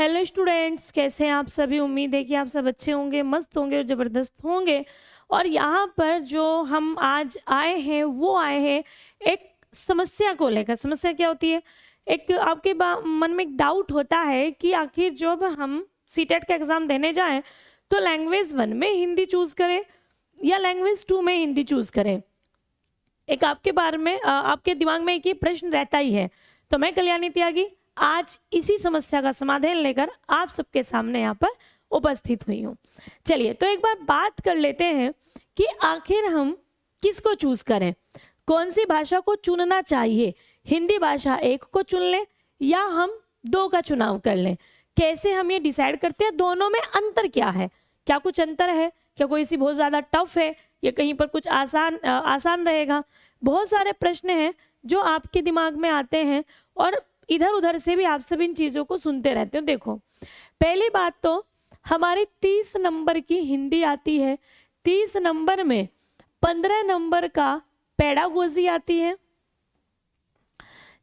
Hello students, कैसे हैं आप सभी। उम्मीद है कि आप सब अच्छे होंगे, मस्त होंगे और ज़बरदस्त होंगे। और यहाँ पर जो हम आज आए हैं वो आए हैं एक समस्या को लेकर। समस्या क्या होती है, एक आपके मन में एक डाउट होता है कि आखिर जब हम सीटेट का एग्ज़ाम देने जाएं तो लैंग्वेज 1 में हिंदी चूज़ करें या लैंग्वेज 2 में हिंदी चूज़ करें। एक आपके बारे में आपके दिमाग में एक ये प्रश्न रहता ही है। तो मैं कल्याणी त्यागी आज इसी समस्या का समाधान लेकर आप सबके सामने यहाँ पर उपस्थित हुई हूँ। चलिए तो एक बार बात कर लेते हैं कि आखिर हम किसको चूज करें, कौन सी भाषा को चुनना चाहिए। हिंदी भाषा एक को चुन लें या हम दो का चुनाव कर लें। कैसे हम ये डिसाइड करते हैं, दोनों में अंतर क्या है, क्या कुछ अंतर है, क्या कोई सी बहुत ज़्यादा टफ है या कहीं पर कुछ आसान रहेगा। बहुत सारे प्रश्न हैं जो आपके दिमाग में आते हैं और इधर उधर से भी आप सब इन चीज़ों को सुनते रहते हो। देखो, पहली बात तो हमारी 30 नंबर की हिंदी आती है। 30 नंबर में 15 नंबर का पेडागोजी आती है,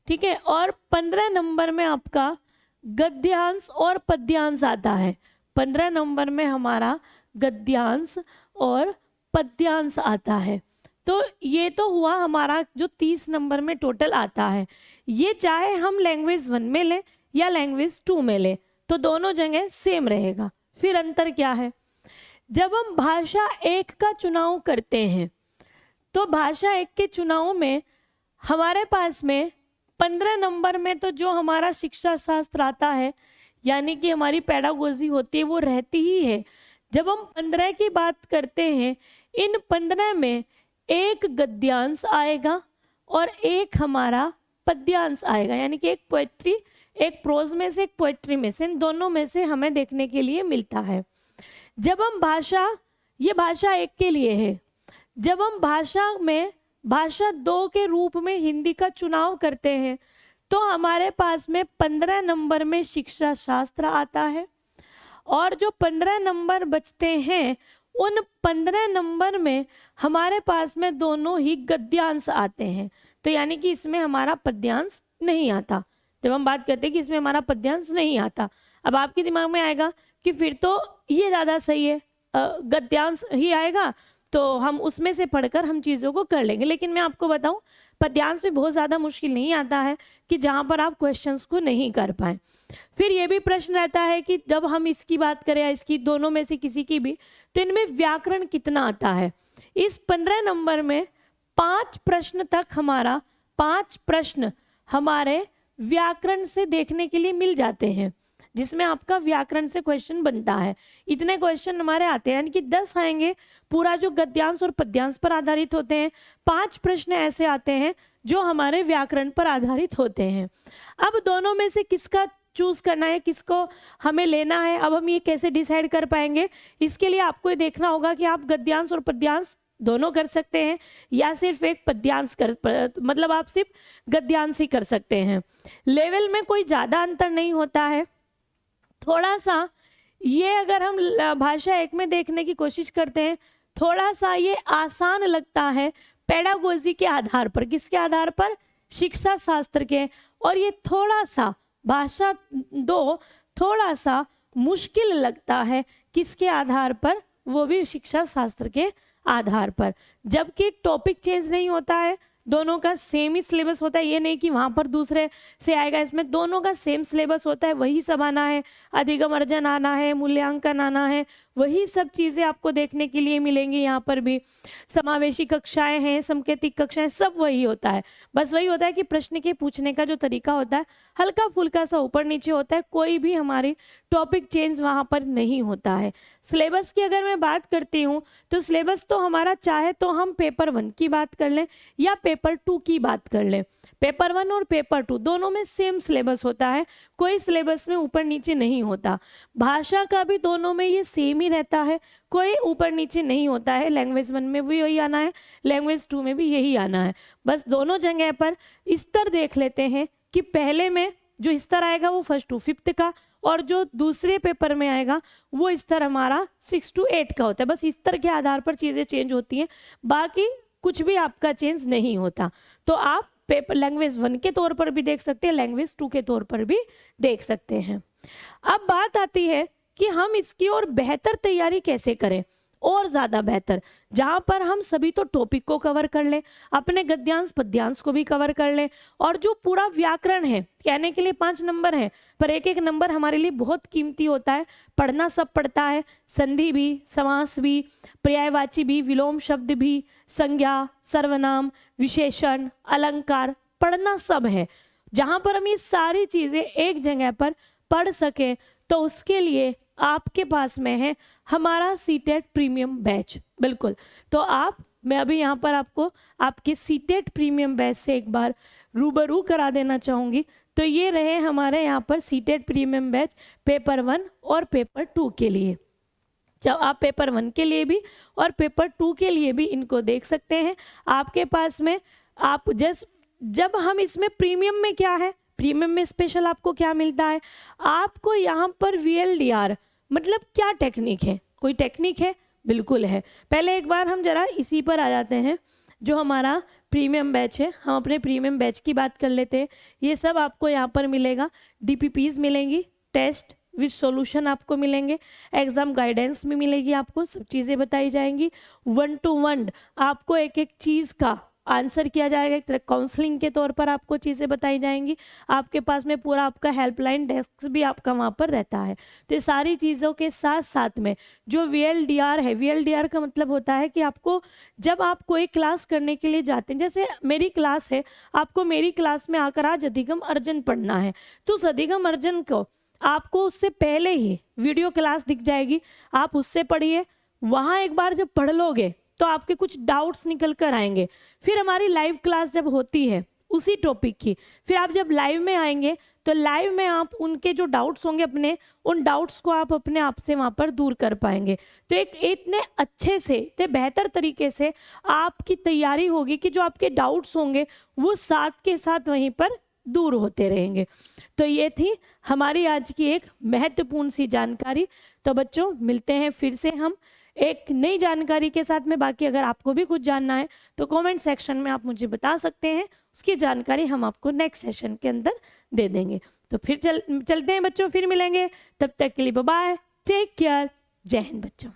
ठीक है, और 15 नंबर में आपका गद्यांश और पद्यांश आता है। 15 नंबर में हमारा गद्यांश और पद्यांश आता है। तो ये तो हुआ हमारा जो 30 नंबर में टोटल आता है। ये चाहे हम लैंग्वेज 1 में लें या लैंग्वेज 2 में लें तो दोनों जगह सेम रहेगा। फिर अंतर क्या है, जब हम भाषा 1 का चुनाव करते हैं तो भाषा 1 के चुनाव में हमारे पास में 15 नंबर में तो जो हमारा शिक्षा शास्त्र आता है यानी कि हमारी पेडागोजी होती है वो रहती ही है। जब हम 15 की बात करते हैं, इन 15 में एक गद्यांश आएगा और एक हमारा पद्यांश आएगा, यानी कि एक पोएट्री, एक प्रोज में से एक पोएट्री में से, इन दोनों में से हमें देखने के लिए मिलता है। जब हम ये भाषा 1 के लिए है। जब हम भाषा में भाषा 2 के रूप में हिंदी का चुनाव करते हैं तो हमारे पास में 15 नंबर में शिक्षा शास्त्र आता है और जो 15 नंबर बचते हैं उन 15 नंबर में हमारे पास में दोनों ही गद्यांश आते हैं। तो यानी कि इसमें हमारा पद्यांश नहीं आता। जब हम बात करते हैं कि इसमें हमारा पद्यांश नहीं आता, अब आपके दिमाग में आएगा कि फिर तो ये ज़्यादा सही है, गद्यांश ही आएगा तो हम उसमें से पढ़कर हम चीज़ों को कर लेंगे। लेकिन मैं आपको बताऊं, पद्यांश में बहुत ज़्यादा मुश्किल नहीं आता है कि जहाँ पर आप क्वेश्चंस को नहीं कर पाए। फिर ये भी प्रश्न रहता है कि जब हम इसकी बात करें या इसकी, दोनों में से किसी की भी, तो इनमें व्याकरण कितना आता है। इस 15 नंबर में 5 प्रश्न तक हमारा 5 प्रश्न हमारे व्याकरण से देखने के लिए मिल जाते हैं, जिसमें आपका व्याकरण से क्वेश्चन बनता है। इतने क्वेश्चन हमारे आते हैं, यानी कि 10 आएंगे पूरा जो गद्यांश और पद्यांश पर आधारित होते हैं। 5 प्रश्न ऐसे आते हैं जो हमारे व्याकरण पर आधारित होते हैं। अब दोनों में से किसका चूज करना है, किसको हमें लेना है, अब हम ये कैसे डिसाइड कर पाएंगे। इसके लिए आपको ये देखना होगा कि आप गद्यांश और पद्यांश दोनों कर सकते हैं या सिर्फ एक पद्यांश मतलब आप सिर्फ गद्यांश ही कर सकते हैं। लेवल में कोई ज़्यादा अंतर नहीं होता है। थोड़ा सा ये अगर हम भाषा 1 में देखने की कोशिश करते हैं, थोड़ा सा ये आसान लगता है पेडागोजी के आधार पर। किसके आधार पर? शिक्षा शास्त्र के। और ये थोड़ा सा भाषा 2 थोड़ा सा मुश्किल लगता है। किसके आधार पर? वो भी शिक्षा शास्त्र के आधार पर। जबकि टॉपिक चेंज नहीं होता है, दोनों का सेम ही सिलेबस होता है। ये नहीं कि वहाँ पर दूसरे से आएगा, इसमें दोनों का सेम सिलेबस होता है। वही सब आना है, अधिगम अर्जन आना है, मूल्यांकन आना है, वही सब चीज़ें आपको देखने के लिए मिलेंगी। यहाँ पर भी समावेशी कक्षाएं हैं, संकेतिक कक्षाएं, सब वही होता है। बस वही होता है कि प्रश्न के पूछने का जो तरीका होता है हल्का फुल्का सा ऊपर नीचे होता है। कोई भी हमारी टॉपिक चेंज वहाँ पर नहीं होता है। सिलेबस की अगर मैं बात करती हूँ तो सिलेबस तो हमारा, चाहे तो हम पेपर 1 की बात कर लें या पेपर 2 की बात कर लें, पेपर 1 और पेपर 2 दोनों में सेम सिलेबस होता है। कोई सिलेबस में ऊपर नीचे नहीं होता। भाषा का भी दोनों में ये सेम ही रहता है, कोई ऊपर नीचे नहीं होता है। लैंग्वेज 1 में भी यही आना है, लैंग्वेज 2 में भी यही आना है। बस दोनों जगह पर स्तर देख लेते हैं कि पहले में जो स्तर आएगा वो 1st to 5th का, और जो दूसरे पेपर में आएगा वो स्तर हमारा 6 to 8 का होता है। बस स्तर के आधार पर चीज़ें चेंज होती हैं, बाकी कुछ भी आपका चेंज नहीं होता। तो आप पेपर लैंग्वेज 1 के तौर पर भी देख सकते हैं, लैंग्वेज 2 के तौर पर भी देख सकते हैं। अब बात आती है कि हम इसकी और बेहतर तैयारी कैसे करें, और ज्यादा बेहतर, जहां पर हम सभी तो टॉपिक को कवर कर लें, अपने गद्यांश पद्यांश को भी कवर कर लें, और जो पूरा व्याकरण है, कहने के लिए 5 नंबर है पर एक एक नंबर हमारे लिए बहुत कीमती होता है। पढ़ना सब पड़ता है, संधि भी, समास भी, पर्यायवाची भी, विलोम शब्द भी, संज्ञा, सर्वनाम, विशेषण, अलंकार, पढ़ना सब है। जहां पर हम ये सारी चीजें एक जगह पर पढ़ सकें तो उसके लिए आपके पास में है हमारा सीटेट प्रीमियम बैच। बिल्कुल, तो मैं अभी यहाँ पर आपको आपके सीटेट प्रीमियम बैच से एक बार रूबरू करा देना चाहूँगी। तो ये रहे हमारे यहाँ पर सीटेट प्रीमियम बैच पेपर 1 और पेपर 2 के लिए। जब आप पेपर 1 के लिए भी और पेपर 2 के लिए भी इनको देख सकते हैं आपके पास में। आप जब हम इसमें प्रीमियम में क्या है, प्रीमियम में स्पेशल आपको क्या मिलता है, आपको यहाँ पर VLDR मतलब क्या टेक्निक है, कोई टेक्निक है, बिल्कुल है। पहले एक बार हम जरा इसी पर आ जाते हैं, जो हमारा प्रीमियम बैच है, हम अपने प्रीमियम बैच की बात कर लेते हैं। ये सब आपको यहाँ पर मिलेगा, DPPs मिलेंगी, टेस्ट विद सॉल्यूशन आपको मिलेंगे, एग्जाम गाइडेंस भी मिलेगी, आपको सब चीज़ें बताई जाएंगी, 1 to 1 आपको एक एक चीज़ का आंसर किया जाएगा, एक तरह काउंसलिंग के तौर पर आपको चीज़ें बताई जाएंगी। आपके पास में पूरा आपका हेल्पलाइन डेस्क भी आपका वहाँ पर रहता है। तो ये सारी चीज़ों के साथ साथ में जो VLDR है, VLDR का मतलब होता है कि आपको जब आप कोई क्लास करने के लिए जाते हैं, जैसे मेरी क्लास है, आपको मेरी क्लास में आकर आज अधिगम अर्जन पढ़ना है, तो उस अधिगम अर्जन को आपको उससे पहले ही वीडियो क्लास दिख जाएगी, आप उससे पढ़िए। वहाँ एक बार जब पढ़ लोगे तो आपके कुछ डाउट्स निकल कर आएंगे। फिर हमारी लाइव क्लास जब होती है उसी टॉपिक की, फिर आप जब लाइव में आएंगे तो लाइव में आप उनके जो डाउट्स होंगे अपने, उन डाउट्स को आप अपने आप से वहाँ पर दूर कर पाएंगे। तो एक इतने अच्छे से, इतने बेहतर तरीके से आपकी तैयारी होगी कि जो आपके डाउट्स होंगे वो साथ के साथ वहीं पर दूर होते रहेंगे। तो ये थी हमारी आज की एक महत्वपूर्ण सी जानकारी। तो बच्चों, मिलते हैं फिर से हम एक नई जानकारी के साथ में। बाकी अगर आपको भी कुछ जानना है तो कमेंट सेक्शन में आप मुझे बता सकते हैं, उसकी जानकारी हम आपको नेक्स्ट सेशन के अंदर दे देंगे। तो फिर चलते हैं बच्चों, फिर मिलेंगे, तब तक के लिए बाय बाय, टेक केयर, जय हिंद बच्चों।